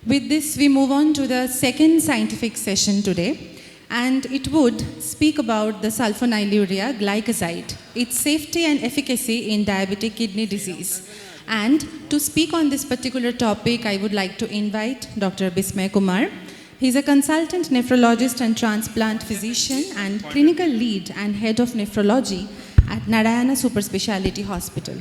With this, we move on to the second scientific session today, and it would speak about the sulfonylurea glycoside, its safety and efficacy in diabetic kidney disease. And to speak on this particular topic, I would like to invite Dr. Bismay Kumar. He is a consultant nephrologist and transplant physician and clinical lead and head of nephrology at Narayana Super Speciality Hospital.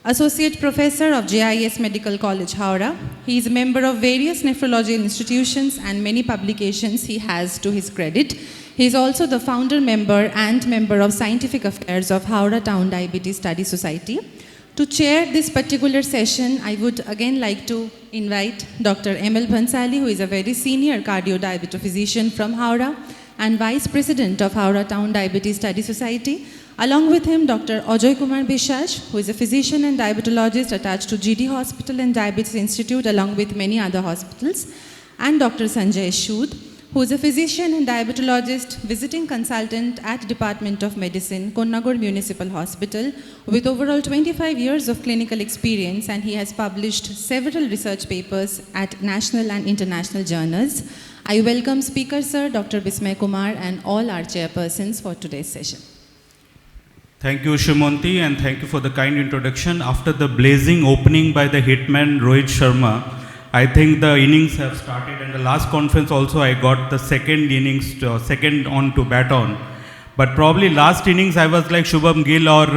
Associate Professor of JIS Medical College, Howrah. He is a member of various nephrology institutions and many publications he has to his credit. He is also the founder member and member of Scientific Affairs of Howrah Town Diabetes Study Society. To chair this particular session, I would again like to invite Dr. M.L. Bhansali, who is a very senior cardio-diabetophysician from Howrah and Vice President of Howrah Town Diabetes Study Society. Along with him, Dr. Ajay Kumar Biswas, who is a physician and diabetologist attached to GD Hospital and Diabetes Institute, along with many other hospitals, and Dr. Sanjay Shood, who is a physician and diabetologist, visiting consultant at Department of Medicine, Konnagur Municipal Hospital, with overall 25 years of clinical experience, and he has published several research papers at national and international journals. I welcome Speaker Sir Dr. Bismay Kumar and all our chairpersons for today's session. Thank you, Shimonti, and thank you for the kind introduction. After the blazing opening by the hitman Rohit Sharma, I think the innings have started, and the last conference also I got the second innings, second on to bat on. But probably last innings I was like Shubham Gill or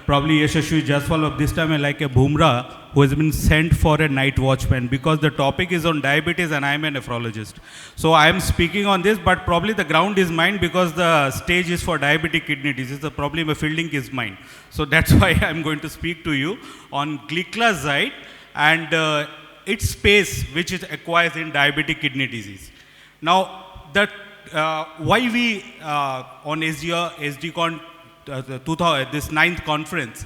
probably Yashasvi Jaiswal. Of this time I like a Bumrah who has been sent for a night watchman, because the topic is on diabetes and I am a nephrologist. So I am speaking on this, but probably the ground is mine because the stage is for diabetic kidney disease. The problem of fielding is mine. So that's why I am going to speak to you on Gliclazide and its space which it acquires in diabetic kidney disease. Now, why we on HD Con this 9th conference,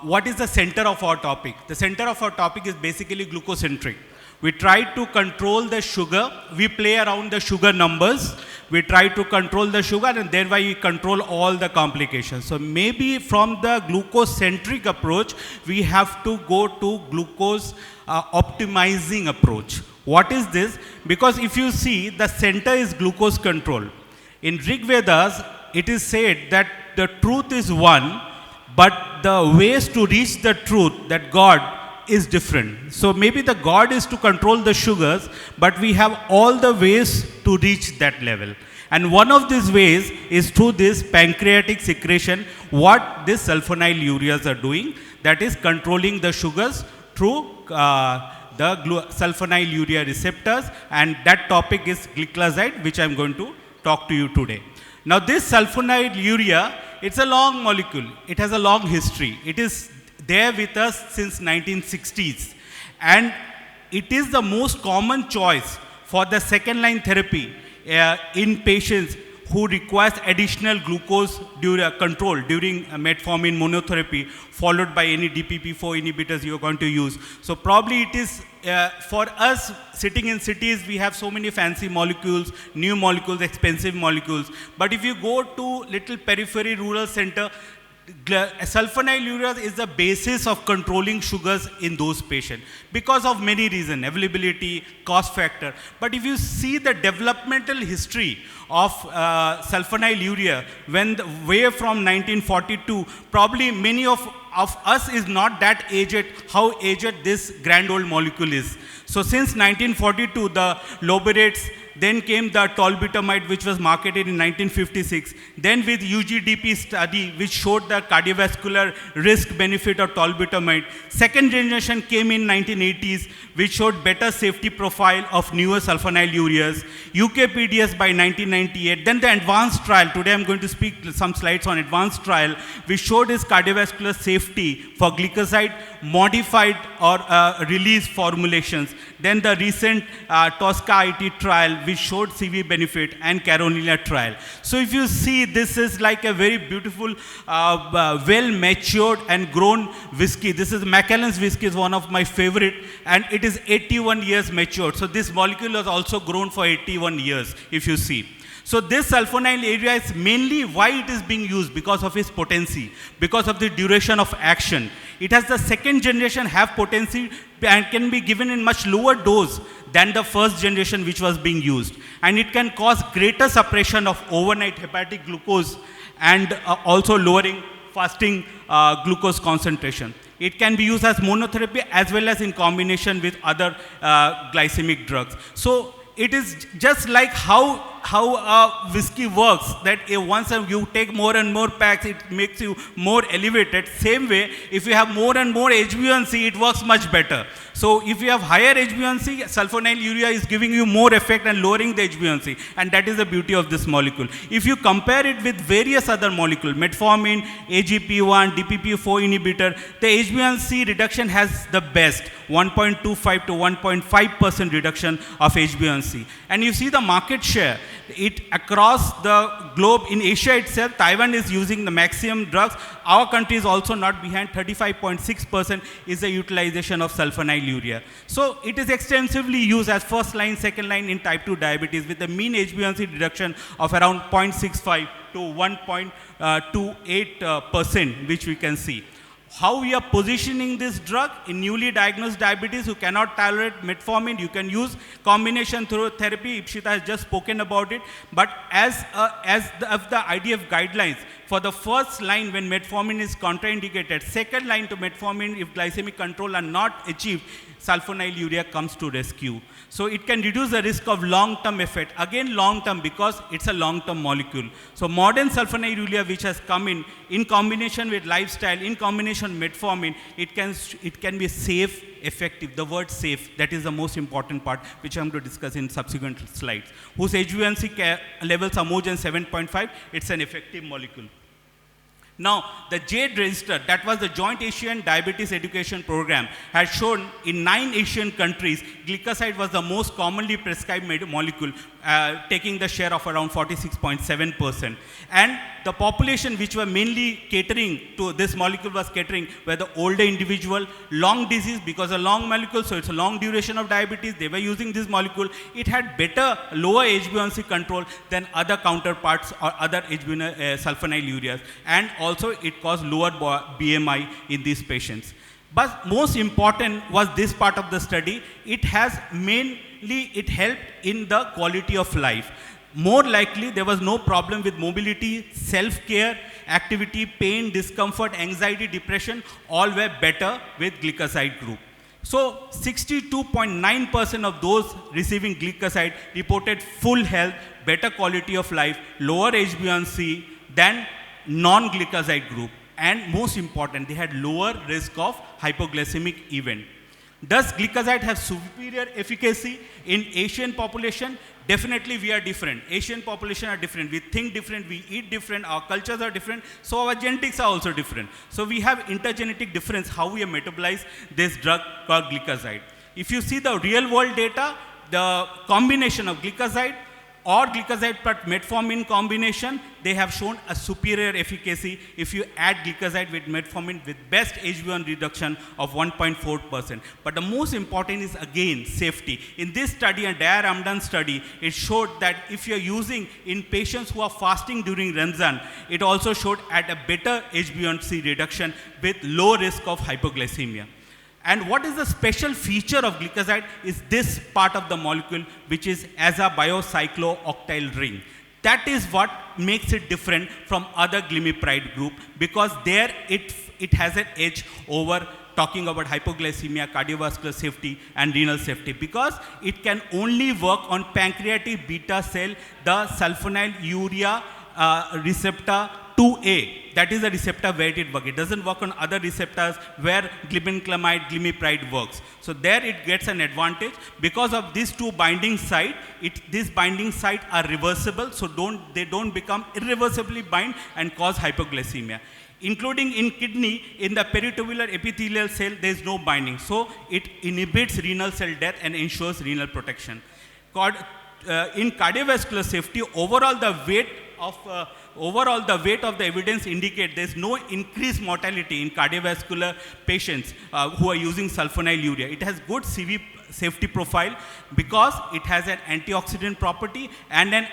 what is the center of our topic? The center of our topic is basically glucocentric. We try to control the sugar, we play around the sugar numbers, we try to control the sugar, and thereby we control all the complications. So maybe from the glucocentric approach, we have to go to glucose optimizing approach. What is this? Because if you see, the center is glucose control. In Rig Vedas, it is said that the truth is one, but the ways to reach the truth, that God, is different. So maybe the God is to control the sugars, but we have all the ways to reach that level. And one of these ways is through this pancreatic secretion, what these sulfonylureas are doing, that is controlling the sugars through the sulfonylurea receptors, and that topic is gliclazide, which I am going to talk to you today. Now this sulfonylurea, it's a long molecule, it has a long history, it is there with us since 1960s, and it is the most common choice for the second line therapy in patients who requires additional glucose control during metformin monotherapy, followed by any DPP-4 inhibitors you are going to use. So probably it is for us sitting in cities, we have so many fancy molecules, new molecules, expensive molecules. But if you go to little periphery rural center, sulfonylureas is the basis of controlling sugars in those patients because of many reasons, availability, cost factor. But if you see the developmental history of sulfonylurea, when way from 1942, probably many of us is not that aged, how aged this grand old molecule is. So since 1942, the loberates, then came the tolbutamide, which was marketed in 1956. Then with UGDP study, which showed the cardiovascular risk benefit of tolbutamide. Second generation came in 1980s, which showed better safety profile of newer sulfonylureas. UKPDS by 1998. Then the advanced trial, today I'm going to speak some slides on advanced trial, which showed its cardiovascular safety for gliclazide, modified or release formulations. Then the recent Tosca-IT trial, which showed CV benefit, and Carolina trial. So if you see, this is like a very beautiful, well-matured and grown whiskey. This is Macallan's whiskey, is one of my favorite, and it is 81 years matured. So this molecule has also grown for 81 years, if you see. So this sulfonylurea is mainly why it is being used, because of its potency, because of the duration of action. It has the second generation have potency and can be given in much lower dose than the first generation which was being used. And it can cause greater suppression of overnight hepatic glucose and also lowering fasting glucose concentration. It can be used as monotherapy as well as in combination with other glycemic drugs. So it is just like how whiskey works, that once you take more and more packs, it makes you more elevated. Same way, if you have more and more HbA1c, it works much better. So if you have higher HbA1c, sulfonylurea is giving you more effect and lowering the HbA1c, and that is the beauty of this molecule. If you compare it with various other molecules, metformin, AGP1, DPP4 inhibitor, the HbA1c reduction has the best, 1.25 to 1.5% reduction of HbA1c. And you see the market share, it across the globe. In Asia itself, Taiwan is using the maximum drugs. Our country is also not behind. 35.6% is the utilization of sulfonylurea. So it is extensively used as first line, second line in type 2 diabetes, with a mean HbA1c reduction of around 0.65 to 1.28%, which we can see. How we are positioning this drug in newly diagnosed diabetes who cannot tolerate metformin, you can use combination therapy. Ipshita has just spoken about it. But as the IDF guidelines, for the first line when metformin is contraindicated, second line to metformin if glycemic control are not achieved, sulfonylurea comes to rescue. So it can reduce the risk of long-term effect. Again, long-term because it's a long-term molecule. So modern sulfonylurea which has come in combination with lifestyle, in combination with metformin, it can be safe, effective. The word safe, that is the most important part, which I'm going to discuss in subsequent slides. Whose HbA1c levels are more than 7.5, it's an effective molecule. Now, the JADE register, that was the Joint Asian Diabetes Education Program, had shown in 9 Asian countries, glycoside was the most commonly prescribed molecule, taking the share of around 46.7%. And the population which were mainly catering to this molecule was catering were the older individual, long disease because a long molecule, so it's a long duration of diabetes, they were using this molecule. It had better, lower HbA1c control than other counterparts or other sulfonylureas. And also it caused lower BMI in these patients. But most important was this part of the study. It helped in the quality of life. More likely, there was no problem with mobility, self-care, activity, pain, discomfort, anxiety, depression, all were better with gliclazide group. So 62.9% of those receiving gliclazide reported full health, better quality of life, lower HbA1c than non-gliclazide group. And most important, they had lower risk of hypoglycemic event. Does gliclazide have superior efficacy in Asian population? Definitely we are different. Asian population are different. We think different, we eat different, our cultures are different, so our genetics are also different. So we have intergenetic difference how we metabolize this drug called gliclazide. If you see the real world data, the combination of gliclazide or gliclazide plus metformin combination, they have shown a superior efficacy if you add gliclazide with metformin with best HbA1 reduction of 1.4%. But the most important is again safety. In this study, a Daya-Ramdan study, it showed that if you're using in patients who are fasting during Ramzan, it also showed at a better HbA1c reduction with low risk of hypoglycemia. And what is the special feature of gliclazide is this part of the molecule, which is as a biocyclooctyl ring. That is what makes it different from other glimepiride group, because there it has an edge over talking about hypoglycemia, cardiovascular safety and renal safety, because it can only work on pancreatic beta cell, the sulfonylurea receptor 2A. That is the receptor where it works. It doesn't work on other receptors where glibenclamide, glimepiride works. So there it gets an advantage. Because of these two binding sites, these binding sites are reversible, so they don't become irreversibly bind and cause hypoglycemia. Including in kidney, in the peritubular epithelial cell, there is no binding. So it inhibits renal cell death and ensures renal protection. In cardiovascular safety, overall the weight of the evidence indicate there is no increased mortality in cardiovascular patients who are using sulfonylurea. It has good CV safety profile because it has an antioxidant property and an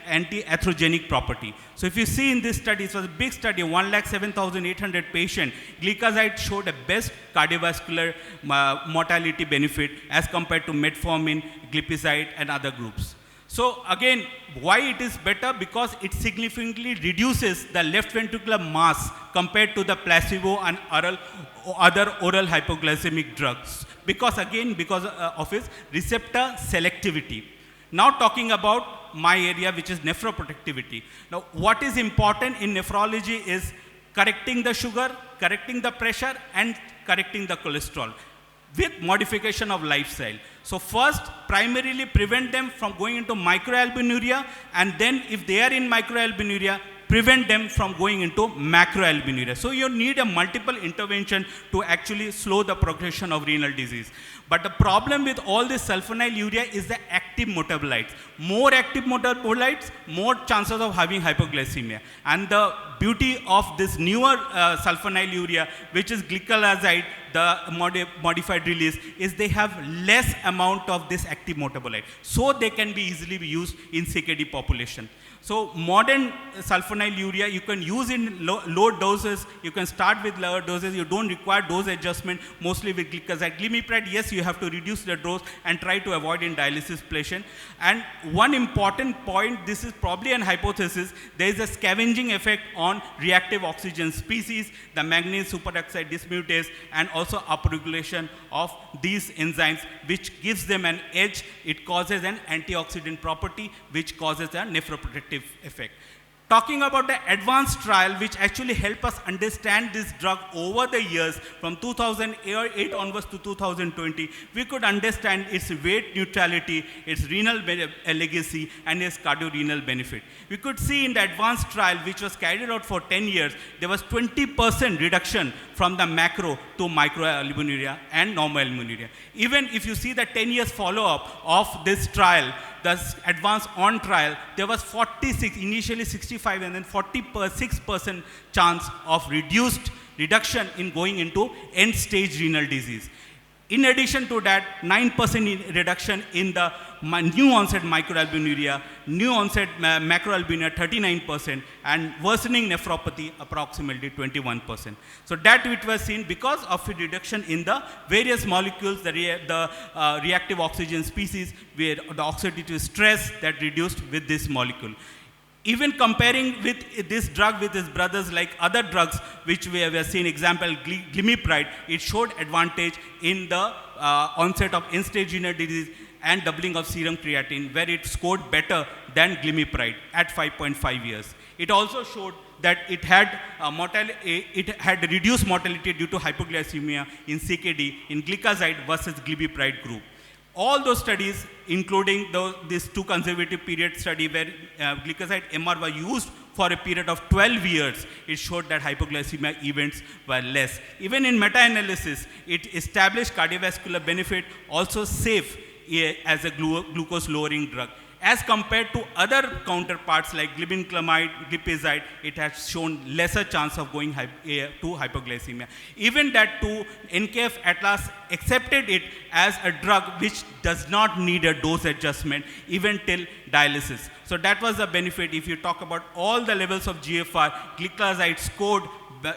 anti-atherogenic property. So if you see in this study, it was a big study, 107,800 patients, Gliclazide showed a best cardiovascular mortality benefit as compared to metformin, glipizide and other groups. So again, why it is better? Because it significantly reduces the left ventricular mass compared to the placebo and other oral hypoglycemic drugs. Because of its receptor selectivity. Now talking about my area, which is nephroprotectivity. Now what is important in nephrology is correcting the sugar, correcting the pressure and correcting the cholesterol with modification of lifestyle. So first, primarily prevent them from going into microalbuminuria, and then if they are in microalbuminuria, prevent them from going into macroalbuminuria. So you need a multiple intervention to actually slow the progression of renal disease. But the problem with all this sulfonylurea is the active metabolites. More active metabolites, more chances of having hypoglycemia. And the beauty of this newer sulfonylurea, which is gliclazide, the modified release, is they have less amount of this active metabolite. So they can be easily used in CKD population. So modern sulfonylurea you can use in low doses. You can start with lower doses. You don't require dose adjustment, mostly with gliclazide. Glimepiride, yes, you have to reduce the dose and try to avoid in dialysis patient. And one important point, this is probably an hypothesis, there is a scavenging effect on reactive oxygen species, the manganese superoxide dismutase, and also upregulation of these enzymes, which gives them an edge. It causes an antioxidant property, which causes a nephroprotective effect. Talking about the advanced trial, which actually help us understand this drug over the years, from 2008 onwards to 2020, we could understand its weight neutrality, its renal legacy, and its cardiorenal benefit. We could see in the advanced trial, which was carried out for 10 years, there was 20% reduction from the macro to microalbuminuria and normal albuminuria. Even if you see the 10 years follow-up of this trial, the advanced on trial, there was 46, initially 65 and then 46% chance of reduction in going into end-stage renal disease. In addition to that, 9% reduction in the new onset microalbuminuria, new onset macroalbuminuria 39%, and worsening nephropathy approximately 21%. So that it was seen because of a reduction in the various molecules, the reactive oxygen species, where the oxidative stress that reduced with this molecule. Even comparing with this drug with its brothers like other drugs, which we have seen, example, glimepiride, it showed advantage in the onset of end-stage renal disease and doubling of serum creatinine, where it scored better than glimepiride at 5.5 years. It also showed that it had reduced mortality due to hypoglycemia in CKD in gliclazide versus glimepiride group. All those studies, including this 2 conservative period study where gliclazide MR was used for a period of 12 years, it showed that hypoglycemia events were less. Even in meta-analysis, it established cardiovascular benefit, also safe as a glucose-lowering drug. As compared to other counterparts like glibenclamide, glipizide, it has shown lesser chance of going to hypoglycemia. Even that too, NKF Atlas accepted it as a drug which does not need a dose adjustment even till dialysis. So that was the benefit. If you talk about all the levels of GFR, gliclazide scored,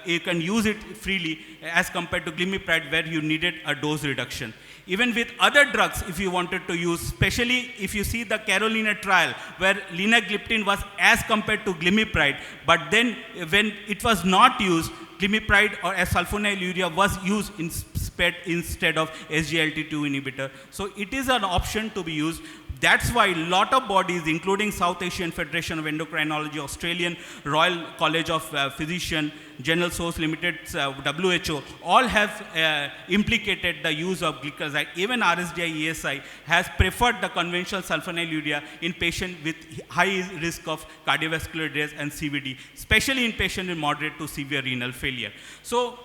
you can use it freely as compared to glimepiride where you needed a dose reduction. Even with other drugs, if you wanted to use, especially if you see the Carolina trial, where linagliptin was as compared to glimepiride, but then when it was not used, glimepiride or a sulfonylurea was used instead of SGLT2 inhibitor. So it is an option to be used. That's why a lot of bodies, including South Asian Federation of Endocrinology, Australian Royal College of Physicians, General Source Limited, WHO, all have implicated the use of gliclazide. Even RSDI ESI has preferred the conventional sulfonylurea in patients with high risk of cardiovascular death and CVD, especially in patients with moderate to severe renal failure. So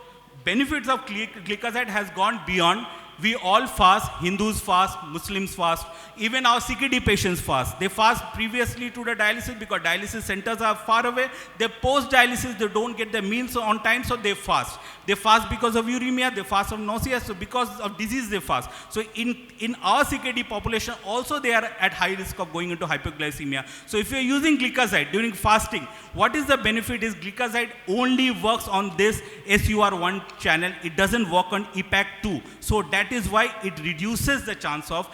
benefits of gliclazide has gone beyond We all fast, Hindus fast, Muslims fast, even our CKD patients fast. They fast previously to the dialysis because dialysis centers are far away. They post-dialysis, they don't get their meals on time, so they fast. They fast because of uremia, they fast of nausea, so because of disease they fast. So in our CKD population also they are at high risk of going into hypoglycemia. So if you're using gliclazide during fasting, what is the benefit is gliclazide only works on this SUR1 channel. It doesn't work on EPAC2. So that is why it reduces the chance of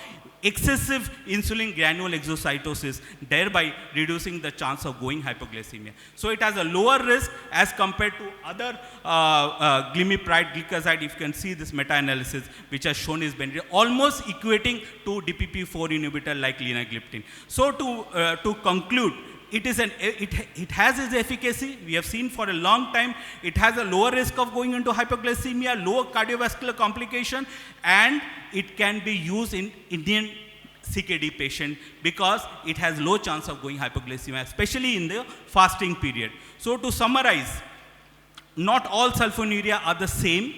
excessive insulin granule exocytosis, thereby reducing the chance of going hypoglycemia. So it has a lower risk as compared to other glimepiride, gliclazide. If you can see this meta-analysis which has shown is benefit, almost equating to DPP-4 inhibitor like linagliptin. So to conclude, it has its efficacy. We have seen for a long time. It has a lower risk of going into hypoglycemia, lower cardiovascular complication, and it can be used in Indian CKD patient because it has low chance of going hypoglycemia, especially in the fasting period. So to summarize, not all sulfonylurea are the same.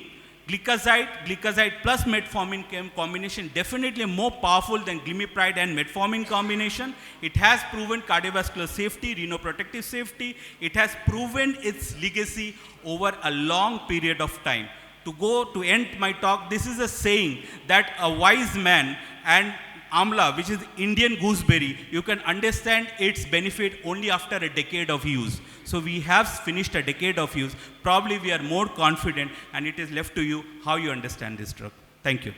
Gliclazide plus metformin combination definitely more powerful than glimepiride and metformin combination. It has proven cardiovascular safety, renoprotective safety. It has proven its legacy over a long period of time. To end my talk, this is a saying that a wise man and amla, which is Indian gooseberry, you can understand its benefit only after a decade of use. So we have finished a decade of use. Probably we are more confident, and it is left to you how you understand this drug. Thank you.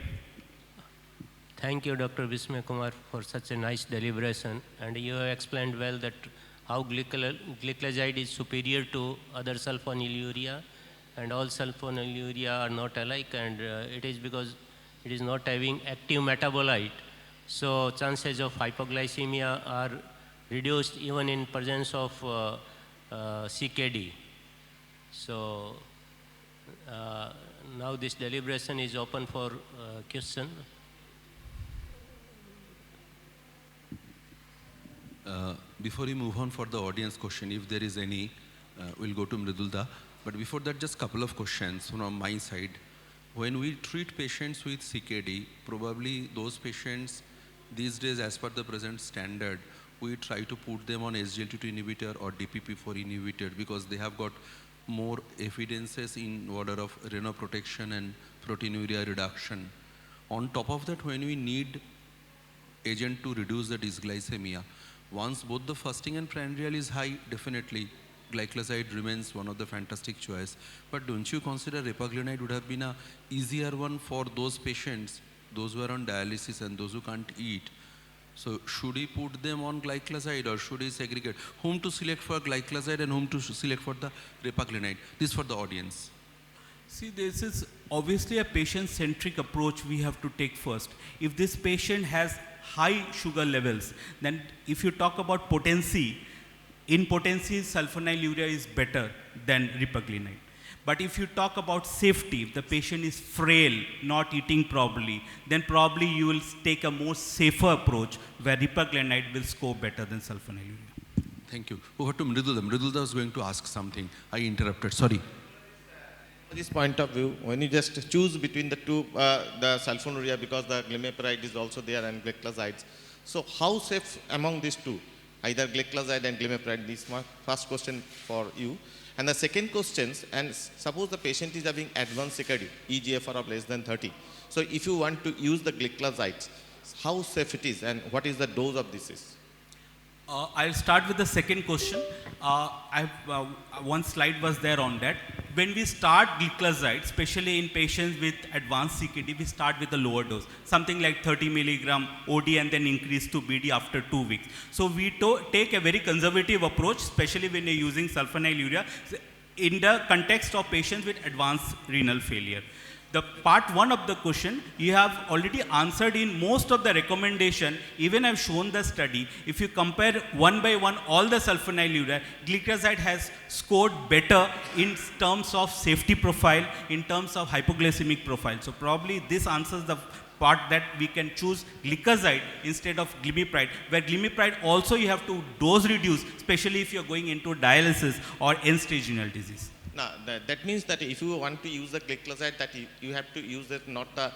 Thank you, Dr. Bismay Kumar, for such a nice deliberation. And you have explained well that how gliclazide is superior to other sulfonylurea, and all sulfonylurea are not alike, and it is because it is not having active metabolite. So chances of hypoglycemia are reduced even in presence of CKD. So now this deliberation is open for question. Before we move on for the audience question, if there is any, we'll go to Mridulda. But before that, just a couple of questions from my side. When we treat patients with CKD, probably those patients these days, as per the present standard, we try to put them on SGLT2 inhibitor or DPP4 inhibitor because they have got more evidences in order of renal protection and proteinuria reduction. On top of that, when we need agent to reduce the dysglycemia, once both the fasting and prandial is high, definitely gliclazide remains one of the fantastic choice. But don't you consider repaglinide would have been a easier one for those patients, those who are on dialysis and those who can't eat? So should we put them on gliclazide or should we segregate? Whom to select for gliclazide and whom to select for the repaglinide? This for the audience. See, this is obviously a patient-centric approach we have to take first. If this patient has high sugar levels, then if you talk about potency, in potency, sulfonylurea is better than repaglinide. But if you talk about safety, if the patient is frail, not eating properly, then probably you will take a more safer approach where repaglinide will score better than sulfonylurea. Thank you. Over to Mridulda. Mridulda was going to ask something. I interrupted. Sorry. From this point of view, when you just choose between the two, the sulfonylurea, because the glimepiride is also there and gliclazides, so how safe among these two, either gliclazide and glimepiride? This is my first question for you. And the second question, and suppose the patient is having advanced CKD, eGFR of less than 30. So if you want to use the gliclazides, how safe it is and what is the dose of this is? I'll start with the second question. One slide was there on that. When we start gliclazide, especially in patients with advanced CKD, we start with a lower dose, something like 30 milligram OD and then increase to BD after 2 weeks. So we take a very conservative approach, especially when you're using sulfonylurea in the context of patients with advanced renal failure. The part one of the question, you have already answered in most of the recommendation. Even I've shown the study. If you compare one by one all the sulfonylurea, gliclazide has scored better in terms of safety profile, in terms of hypoglycemic profile. So probably this answers the part that we can choose gliclazide instead of glimepiride, where glimepiride also you have to dose reduce, especially if you're going into dialysis or end-stage renal disease. Now, that means that if you want to use the glyclazide, that you have to use it not the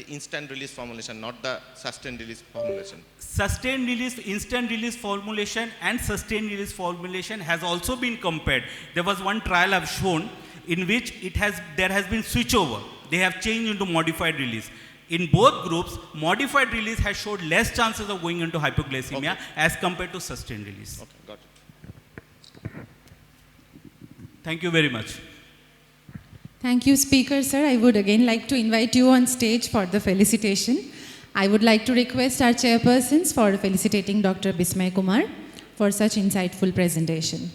instant release formulation, not the sustained release formulation. Sustained release, instant release formulation and sustained release formulation has also been compared. There was one trial I've shown in which there has been switchover. They have changed into modified release. In both groups, modified release has showed less chances of going into hypoglycemia as compared to sustained release. Okay, got it. Thank you very much. Thank you, speaker, sir. I would again like to invite you on stage for the felicitation. I would like to request our chairpersons for felicitating Dr. Bismay Kumar for such insightful presentation.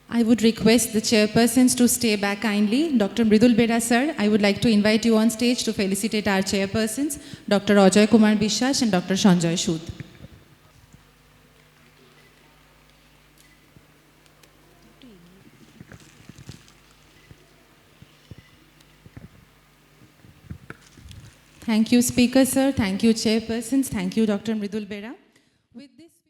I would request the chairpersons to stay back kindly. Dr. Mridul Bera, sir, I would like to invite you on stage to felicitate our chairpersons, Dr. Ajay Kumar Biswas and Dr. Sanjay Sood. Thank you, speaker, sir. Thank you, chairpersons. Thank you, Dr. Mridul Bera.